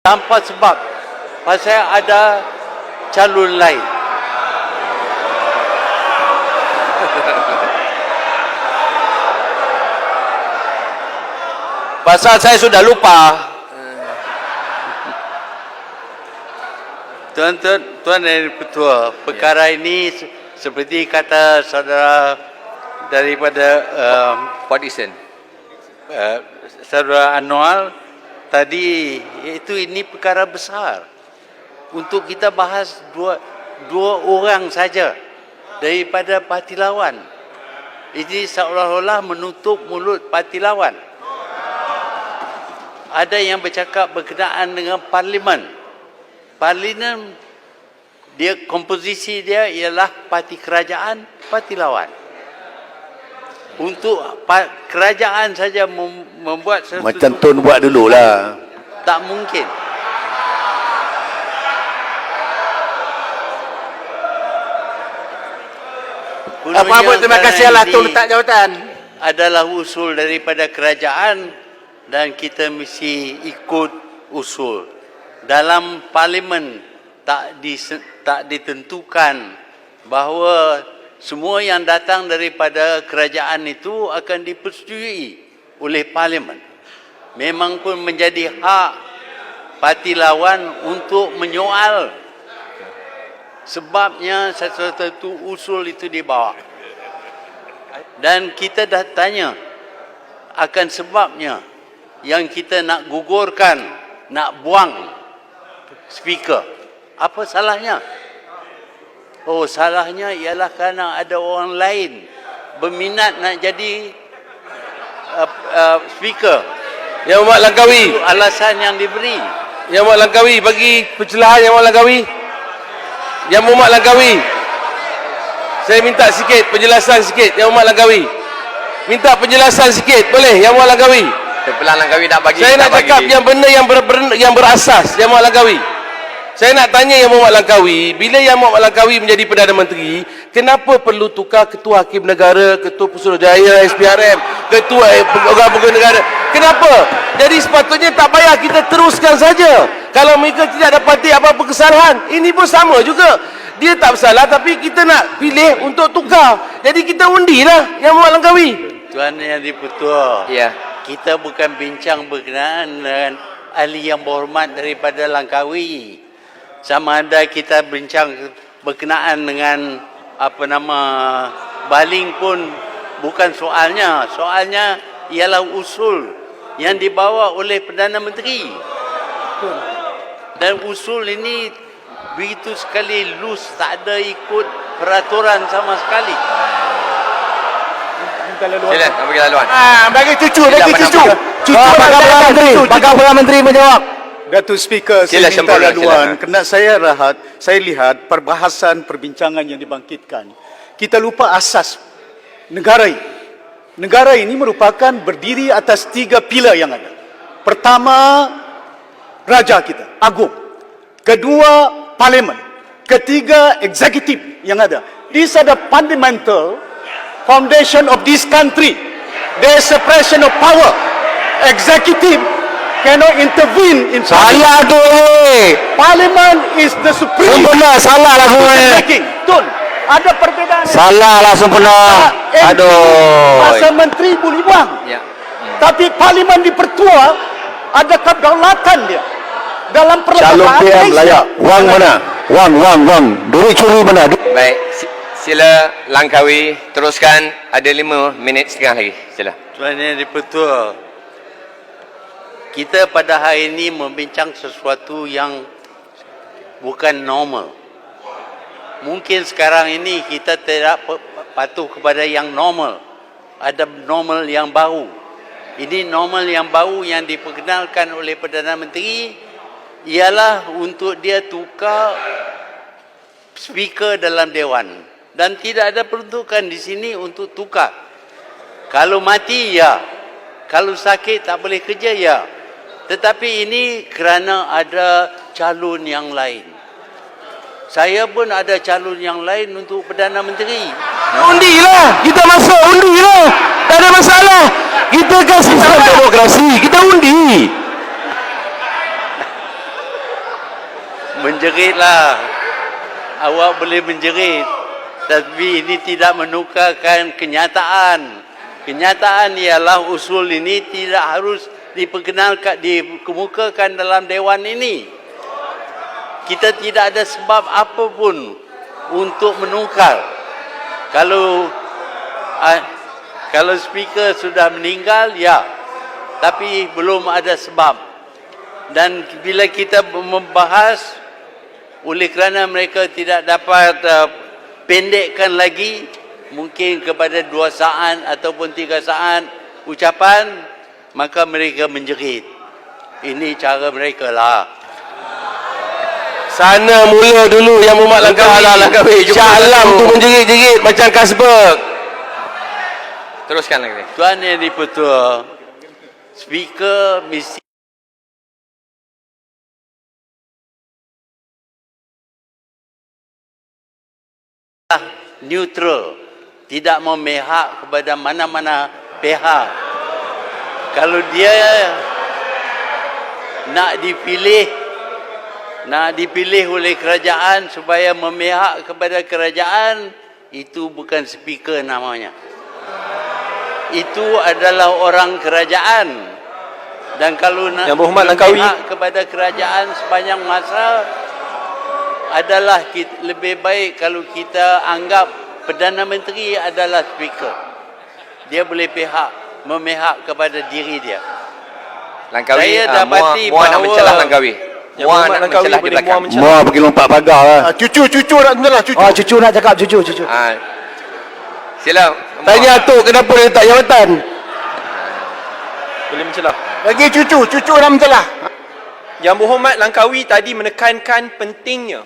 tanpa sebab, pasal ada calon lain. Pasal saya sudah lupa. Tuan dan Ketua, perkara ini seperti kata saudara daripada Podison. saudara Anwar tadi, iaitu ini perkara besar untuk kita bahas dua orang saja daripada parti lawan. Ini seolah-olah menutup mulut parti lawan. Ada yang bercakap berkenaan dengan parlimen. Parlimen, dia komposisi dia ialah parti kerajaan, parti lawan. Untuk kerajaan saja membuat sesuatu, Macam Tun buat dululah. tak mungkin. Apa-apa, terima kasih lah Tun letak jawatan. Adalah usul daripada kerajaan dan kita mesti ikut usul. Dalam parlimen tak ditentukan bahawa semua yang datang daripada kerajaan itu akan dipersetujui oleh parlimen. Memang pun menjadi hak parti lawan untuk menyoal sebabnya satu usul itu dibawa. Dan kita dah tanya akan sebabnya yang kita nak gugurkan, nak buang speaker. Apa salahnya? Oh, salahnya ialah kerana ada orang lain berminat nak jadi speaker. Yang Muhammad Langkawi. Itu alasan yang diberi. Yang Muhammad Langkawi, bagi pencerahan Yang Muhammad Langkawi. Yang Muhammad Langkawi. Saya minta sikit penjelasan sikit Yang Muhammad Langkawi. Minta penjelasan sikit, boleh Yang Muhammad Langkawi? Terpulang Langkawi nak bagi. Saya nak cakap yang benar, yang berasas Yang Muhammad Langkawi. Saya nak tanya Yang Muhammad Langkawi, bila Yang Muhammad Langkawi menjadi Perdana Menteri, kenapa perlu tukar Ketua Hakim Negara, Ketua Pusurujaya, SPRM, Ketua Pegawai Negara? Kenapa? Jadi sepatutnya tak payah kita teruskan saja. Kalau mereka tidak dapati apa-apa kesalahan, ini pun sama juga. Dia tak bersalah tapi kita nak pilih untuk tukar. Jadi kita undilah Yang Muhammad Langkawi. Tuan Yang Dipertua, Ya. kita bukan bincang berkenaan dengan ahli yang berhormat daripada Langkawi. Sama ada kita bincang berkenaan dengan baling pun bukan soalnya. Soalnya ialah usul yang dibawa oleh Perdana Menteri. Dan usul ini begitu sekali loose, tak ada ikut peraturan sama sekali. Sila, nak bagi laluan. Bagi cucu, bagi cucu. Bakal Perdana Menteri menjawab. Datuk Speaker, Sila, saya minta sempurna, laluan silakan. kerana saya lihat perbahasan perbincangan yang dibangkitkan. Kita lupa asas negara ini. Negara ini merupakan berdiri atas 3 pilar yang ada. Pertama, raja kita, agung. Kedua, parlimen. Ketiga, eksekutif yang ada. These are the fundamental foundation of this country. There is separation of power. Executive cannot intervene in Salah tu. Parliament is the supreme Sempurna, salah lah semua. making. Tun, ada perbezaan. Salah lah sempurna. Aduh. Masa menteri boleh buang. Ya. Tapi parlimen dipertua ada kedaulatan dia dalam Calon perlembagaan PM Malaysia. layak. Wang mana? Wang. Duit curi mana? Baik, sila Langkawi teruskan, ada 5 minit setengah lagi. Sila. Tuan Yang Dipertua, kita pada hari ini membincang sesuatu yang bukan normal. Mungkin sekarang ini kita tidak patuh kepada yang normal. Ada normal yang baru. Ini normal yang baru yang diperkenalkan oleh Perdana Menteri ialah untuk dia tukar speaker dalam Dewan. Dan tidak ada peruntukan di sini untuk tukar. Kalau mati, ya. Kalau sakit tak boleh kerja, ya. Tetapi ini kerana ada calon yang lain. Saya pun ada calon yang lain untuk Perdana Menteri. Undilah, kita masuk undilah. Tak ada masalah. Kita kan sistem demokrasi, kita undi. Menjeritlah. Awak boleh menjerit. Tapi ini tidak menukarkan kenyataan. Kenyataan ialah usul ini tidak harus diperkenalkan, dikemukakan dalam dewan ini. Kita tidak ada sebab apapun untuk menukar. Kalau speaker sudah meninggal, ya. Tapi belum ada sebab. Dan bila kita membahas, oleh kerana mereka tidak dapat pendekkan lagi, mungkin kepada 2 saat ataupun 3 saat ucapan, maka mereka menjerit. Ini cara mereka lah. Sana mula dulu yang Muhammad Langkawi. Shah Alam tu menjerit-jerit macam Kasberg. Teruskan lagi. Tuan Yang di-Pertua, speaker mesti neutral, tidak memihak kepada mana-mana pihak. Kalau dia nak dipilih oleh kerajaan supaya memihak kepada kerajaan, itu bukan speaker namanya. Itu adalah orang kerajaan. Dan kalau nak memihak kepada kerajaan sepanjang masa, adalah lebih baik kalau kita anggap Perdana Menteri adalah speaker. Dia boleh memihak kepada diri dia. Langkawi, Saya dapati Muar nak bahawa mencelah Langkawi. Muar nak mencelah di belakang. Muar pergi lompat pagar lah. Cucu nak mencelah, cucu. Cucu nak cakap, cucu. Sila. Tanya Atuk kenapa dia letak jawatan? Boleh mencelah. Lagi cucu nak mencelah. Yang Muhammad Langkawi tadi menekankan pentingnya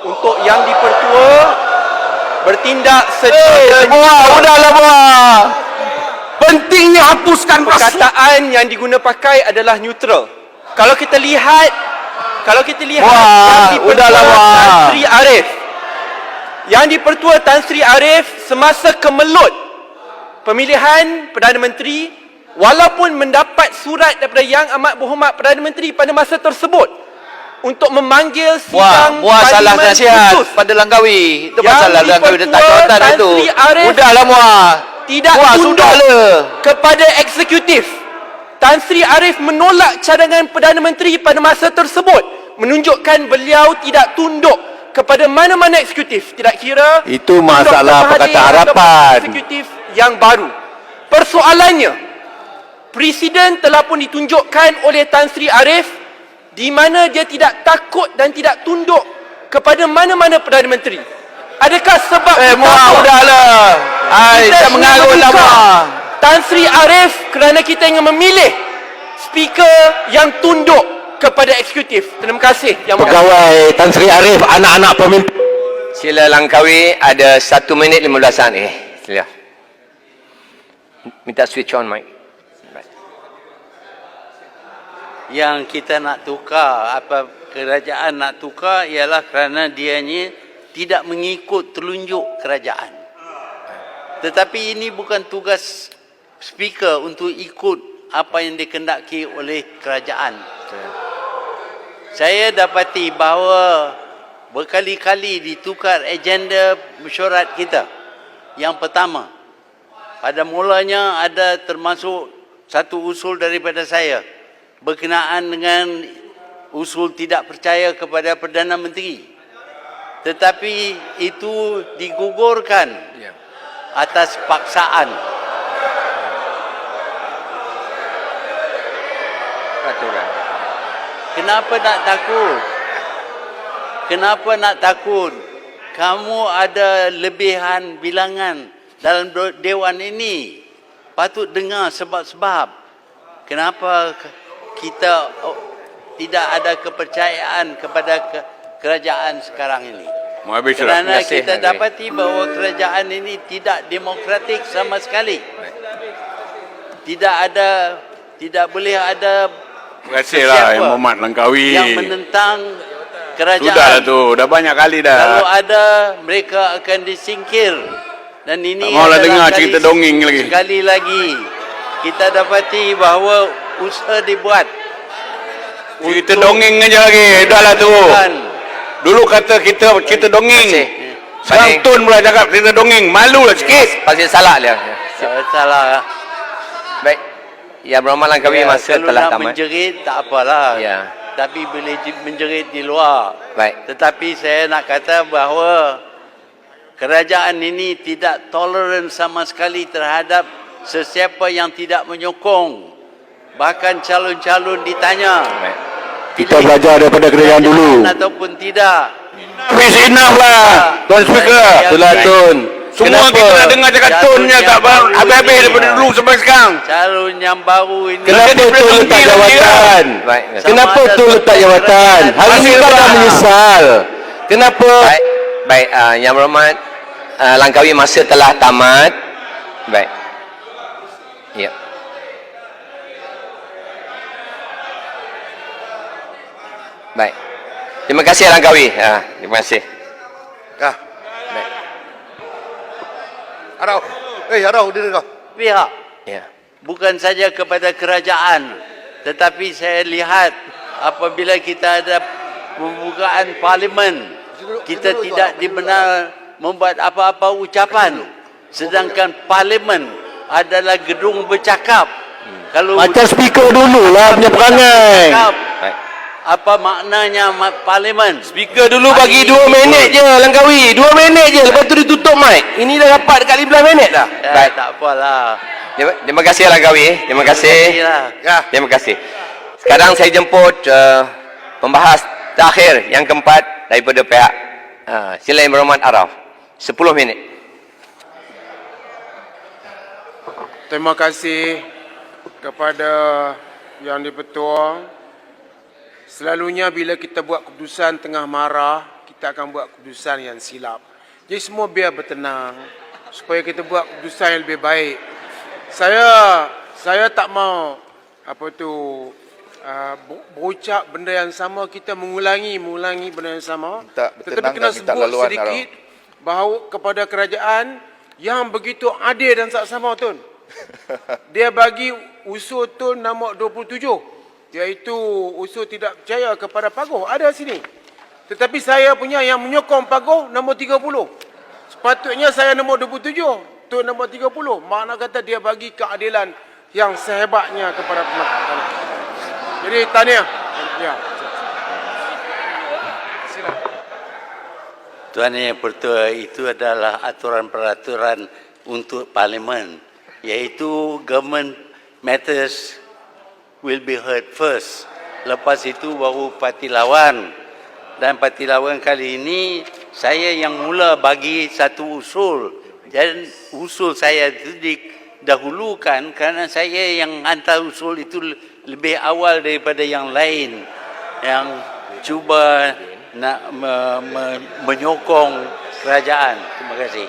untuk Yang di-Pertua bertindak secara Udahlah Muar. Pentingnya hapuskan perkataan yang diguna pakai adalah neutral. Kalau kita lihat Wah, Yang udahlah, di-Pertua wah. Tan Sri Arif. Yang di-Pertua Tan Sri Arif semasa kemelut pemilihan Perdana Menteri, walaupun mendapat surat daripada Yang Amat Berhormat Perdana Menteri pada masa tersebut untuk memanggil sidang Muar salah parlimen nasihat khusus, pada Langkawi. Itu Yang masalah Langkawi letak di-Pertua jawatan Tan itu. Sri Arif Udahlah Muar. tidak Muar, tunduk sudahlah. kepada eksekutif. Tan Sri Arif menolak cadangan Perdana Menteri pada masa tersebut, menunjukkan beliau tidak tunduk kepada mana-mana eksekutif, tidak kira Itu masalah Dr. Mahathir Pakatan Harapan. ataupun eksekutif yang baru. Persoalannya, Presiden telah pun ditunjukkan oleh Tan Sri Arif di mana dia tidak takut dan tidak tunduk kepada mana-mana Perdana Menteri. Adakah sebab Muar, udahlah. Jangan mengarut lah Muar. Tan Sri Arif kerana kita ingin memilih speaker yang tunduk kepada eksekutif. Terima kasih Yang Mulia. Pegawai Tan Sri Arif, anak-anak pemimpin. Sila Langkawi ada 1 minit 15 saat. Sila. Minta switch on mic. yang kita nak tukar, kerajaan nak tukar ialah kerana dianya tidak mengikut telunjuk kerajaan. Tetapi ini bukan tugas speaker untuk ikut apa yang dikehendaki oleh kerajaan. Saya dapati bahawa berkali-kali ditukar agenda mesyuarat kita. Yang pertama, pada mulanya ada termasuk satu usul daripada saya berkenaan dengan usul tidak percaya kepada Perdana Menteri. Tetapi itu digugurkan atas paksaan. Peraturan. Kenapa nak takut? Kenapa nak takut? Kamu ada lebihan bilangan dalam dewan ini. Patut dengar sebab-sebab. Kenapa kita tidak ada kepercayaan kepada kerajaan sekarang ini. Kerana kita dapati bahawa kerajaan ini tidak demokratik sama sekali. Tidak boleh ada Terima kasihlah Yang Muhammad Langkawi. yang menentang kerajaan. Sudah tu, dah banyak kali dah. Kalau ada, mereka akan disingkir. Dan ini Tak maulah adalah dengar cerita dongeng lagi. Sekali lagi, kita dapati bahawa usaha dibuat Cerita dongeng aja lagi. Dah lah tu. untuk Dulu kata kita dongeng. Terima kasih. Sekarang Tun pula cakap kita dongeng. Malu lah sikit. Pasti salah dia. Salah. Baik. Yang Berhormat Langkawi masa kalau telah nak tamat. menjerit tak apalah. Ya. Tapi boleh menjerit di luar. Baik. Tetapi saya nak kata bahawa kerajaan ini tidak toleran sama sekali terhadap sesiapa yang tidak menyokong. Bahkan calon-calon ditanya. Baik. Kita belajar daripada kerajaan dulu. Ataupun tidak. Habis enough lah. Tuan Speaker. Itulah Tun. Semua kita nak dengar cakap Tunnya tak habis-habis daripada dulu sampai sekarang. Calon yang baru ini. Kenapa Tun letak jawatan? Baik. Kenapa Sama Tun ada letak jawatan? Hari ini Masih kau dah letak. menyesal. Kenapa? Baik. Baik. Yang Berhormat Langkawi masa telah tamat. Baik. Ya. Baik. Terima kasih Langkawi. Terima kasih. Kah. Baik. Arau. Arau diri kau. Pihak. Ya. Bukan saja kepada kerajaan, tetapi saya lihat apabila kita ada pembukaan parlimen, kita tidak dibenar membuat apa-apa ucapan, sedangkan parlimen adalah gedung bercakap. Kalau Macam speaker dulu lah punya perangai. bercakap, Baik. apa maknanya parlimen? Speaker dulu bagi 2 minit je Langkawi. 2 minit je. Lepas tu ditutup mic. Ini dah dapat dekat 15 minit dah. Baik. Tak apalah. Terima kasih Langkawi. Terima kasih. Terima Terima kasih. Sekarang saya jemput pembahas terakhir yang keempat daripada pihak sila Yang Berhormat Araf. 10 minit. Terima kasih kepada Yang di-Pertua. Selalunya bila kita buat keputusan tengah marah, kita akan buat keputusan yang silap. Jadi semua biar bertenang supaya kita buat keputusan yang lebih baik. Saya tak mau berucap benda yang sama, kita mengulangi benda yang sama. Tetapi kena sebut sedikit bahawa kepada kerajaan yang begitu adil dan saksama Tun. Dia bagi usul Tun nombor 27, iaitu usul tidak percaya kepada Paguh. Ada sini. Tetapi saya punya yang menyokong Paguh nombor 30. Sepatutnya saya nombor 27, Tun nombor 30. Makna kata dia bagi keadilan yang sehebatnya kepada pemakaman. Jadi tahniah. Ya. Tuan Yang Pertua, itu adalah aturan-peraturan untuk parlimen, iaitu government matters will be heard first. Lepas itu baru parti lawan. Dan parti lawan kali ini saya yang mula bagi satu usul. Dan usul saya itu didahulukan kerana saya yang hantar usul itu lebih awal daripada yang lain yang cuba nak menyokong kerajaan. Terima kasih.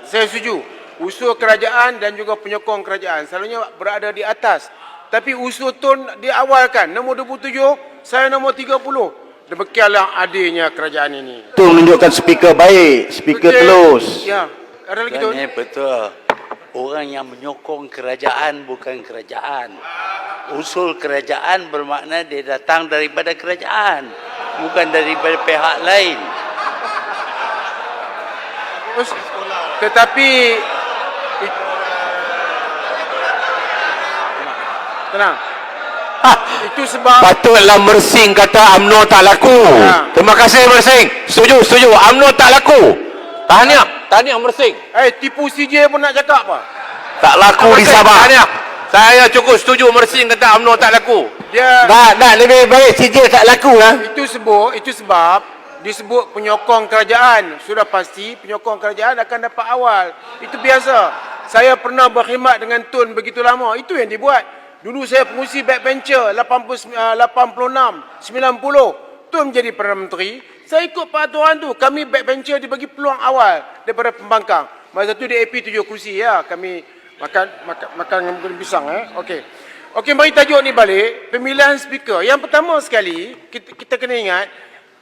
Saya setuju. Usul kerajaan dan juga penyokong kerajaan selalunya berada di atas. Tapi usul Tun diawalkan. Nombor 27, saya nombor 30. Demikianlah adilnya kerajaan ini. Itu menunjukkan speaker baik, speaker telus. Ya. Ada lagi Tun? Tuan Yang Pertua, orang yang menyokong kerajaan bukan kerajaan. Usul kerajaan bermakna dia datang daripada kerajaan, bukan daripada pihak lain. Tetapi tenang. Itu sebab Patutlah Mersing kata UMNO tak laku. Terima kasih Mersing. Setuju. UMNO tak laku. Tahniah Mersing. tipu CJ pun nak cakap apa? Tak laku di Sabah. Tahniah. Saya cukup setuju Mersing kata UMNO tak laku. Dia Tak lebih baik CJ tak laku lah. itu sebab disebut penyokong kerajaan. Sudah pasti penyokong kerajaan akan dapat awal. Itu biasa. Saya pernah berkhidmat dengan Tun begitu lama. Itu yang dibuat. Dulu saya pengurusi backbencher 86, 90. Tun menjadi Perdana Menteri. Saya ikut peraturan tu. Kami backbencher dibagi peluang awal daripada pembangkang. Masa tu di AP 7 kursi ya. Kami makan dengan pisang Okey, mari tajuk ni balik. Pemilihan speaker. Yang pertama sekali, kita kena ingat,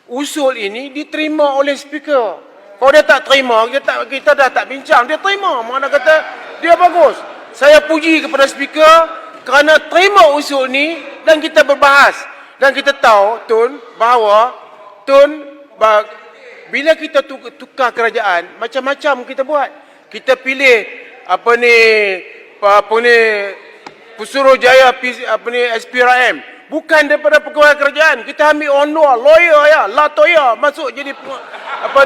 usul ini diterima oleh speaker. Kalau dia tak terima, kita dah tak bincang. Dia terima. Mana kata dia bagus. Saya puji kepada speaker kerana terima usul ni dan kita berbahas. Dan kita tahu, Tun, bahawa Tun bila kita tukar kerajaan, macam-macam kita buat. Kita pilih apa ni Pusurujaya SPRM, bukan daripada pegawai kerajaan. Kita ambil honor, lawyer ya, latoya masuk jadi apa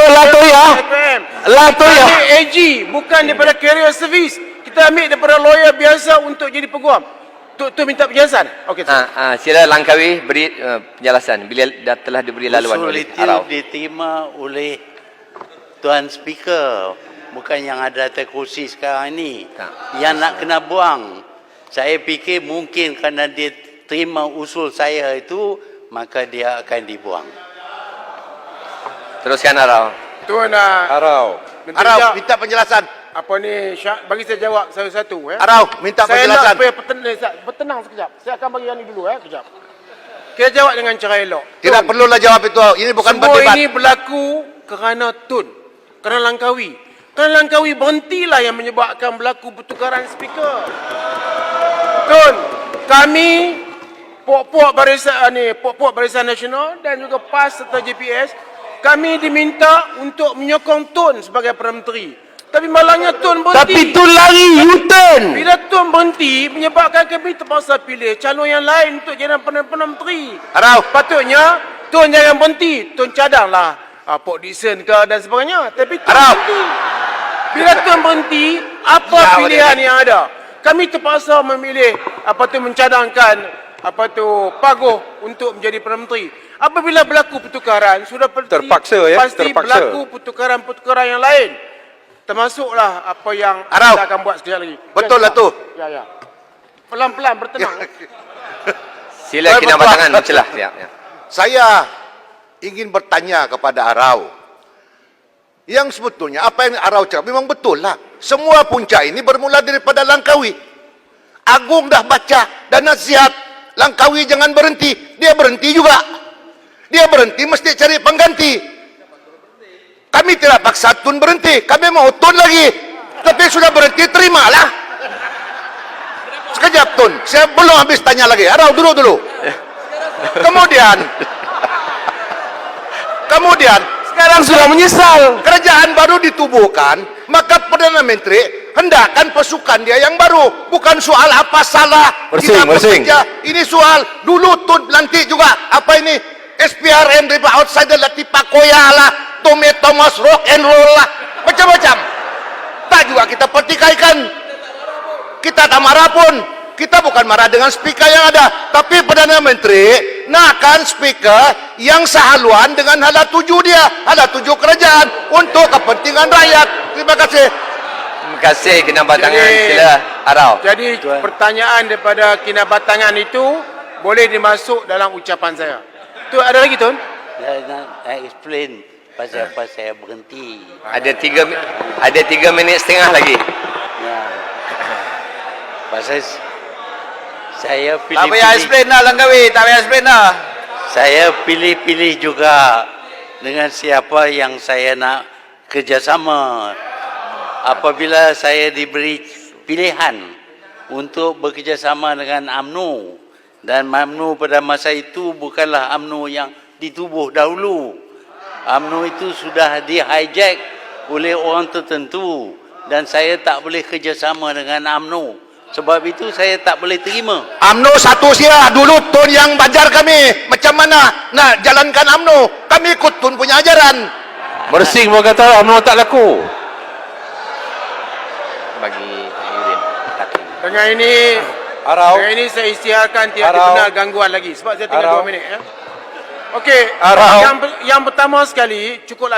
latoya? SPM. Latoya. Kita ambil AG, bukan daripada career service. Kita ambil daripada lawyer biasa untuk jadi peguam. Tu minta penjelasan. Okey. Sila Langkawi beri penjelasan bila telah diberi laluan Usul oleh itu Arau. diterima oleh Tuan Speaker, bukan yang ada atas kursi sekarang ini. Yang nak kena buang. Saya fikir mungkin kerana dia terima usul saya itu, maka dia akan dibuang. Teruskan Arau. Tuan Arau. Arau, minta penjelasan. Apa ni, bagi saya jawab satu-satu ya. Arau, minta Saya penjelasan. nak supaya bertenang sekejap. Saya akan bagi yang ni dulu kejap. Kita jawab dengan cara elok. Tidak perlulah jawab itu. Ini bukan Semua berdebat. ini berlaku kerana Tun. Kerana Langkawi. Kerana Langkawi berhentilah yang menyebabkan berlaku pertukaran speaker. Tun, kami puak-puak Barisan Nasional dan juga PAS serta JPS, kami diminta untuk menyokong Tun sebagai Perdana Menteri. Tapi malangnya Tun berhenti. Tapi Tun lari U-turn. Bila Tun berhenti, menyebabkan kami terpaksa pilih calon yang lain untuk jadi Perdana Menteri. Arau. Patutnya Tun jangan berhenti. Tun cadanglah Pok Dixon ke dan sebagainya. Tapi Tun Arau. berhenti. Bila Tun berhenti, apa pilihan yang ada? Kami terpaksa memilih mencadangkan Pagoh untuk menjadi Perdana Menteri. Apabila berlaku pertukaran, sudah Terpaksa, ya? pasti Terpaksa. berlaku pertukaran-pertukaran yang lain. Termasuklah apa yang Arau. kita akan buat sekejap lagi. Betul lah tu. Ya. Pelan-pelan bertenang. Sila Kinabatangan mencelah. Ya. Saya ingin bertanya kepada Arau. Yang sebetulnya apa yang Arau cakap memang betul lah. Semua punca ini bermula daripada Langkawi. Agung dah baca dan nasihat. Langkawi jangan berhenti. Dia berhenti juga. Dia berhenti mesti cari pengganti. Kami tidak paksa Tun berhenti. Kami mau Tun lagi. Tapi sudah berhenti, terimalah. Sekejap Tun. Saya belum habis tanya lagi. Arau dulu. Kemudian Sekarang sudah menyesal. kerajaan baru ditubuhkan, maka Perdana Menteri hendakkan pasukan dia yang baru. Bukan soal apa salah Bersing. bekerja. Ini soal dulu Tun nanti juga apa ini SPRM dari outsider lah, Tipakoya lah, Thomas rock and roll lah, macam-macam. Tak juga kita pertikaikan. Kita tak marah pun. Kita bukan marah dengan speaker yang ada, tapi Perdana Menteri nakkan speaker yang sehaluan dengan hala tuju dia, hala tuju kerajaan untuk kepentingan rakyat. Terima kasih. Terima kasih Kinabatangan. Jadi- Sila Arau. Jadi pertanyaan daripada Kinabatangan itu boleh dimasuk dalam ucapan saya. Tu ada lagi Tun? Saya nak explain pasal apa saya berhenti. Ada 3 minit setengah lagi. Ya. Pasal saya Tak payah pilih-pilih. explain lah Langkawi. Tak payah explain lah. Saya pilih-pilih juga dengan siapa yang saya nak kerjasama. Apabila saya diberi pilihan untuk bekerjasama dengan UMNO, dan UMNO pada masa itu bukanlah UMNO yang ditubuh dahulu. UMNO itu sudah di-hijack oleh orang tertentu dan saya tak boleh kerjasama dengan UMNO. Sebab itu saya tak boleh terima. UMNO satu sia dulu Tun yang bajar kami macam mana nak jalankan UMNO. Kami ikut Tun punya ajaran. Mersing mau kata UMNO tak laku. Bagi Yurin. Dengan ini saya isytiharkan tiada benar gangguan lagi sebab saya tinggal 2 minit ya. Okey, yang pertama sekali cukup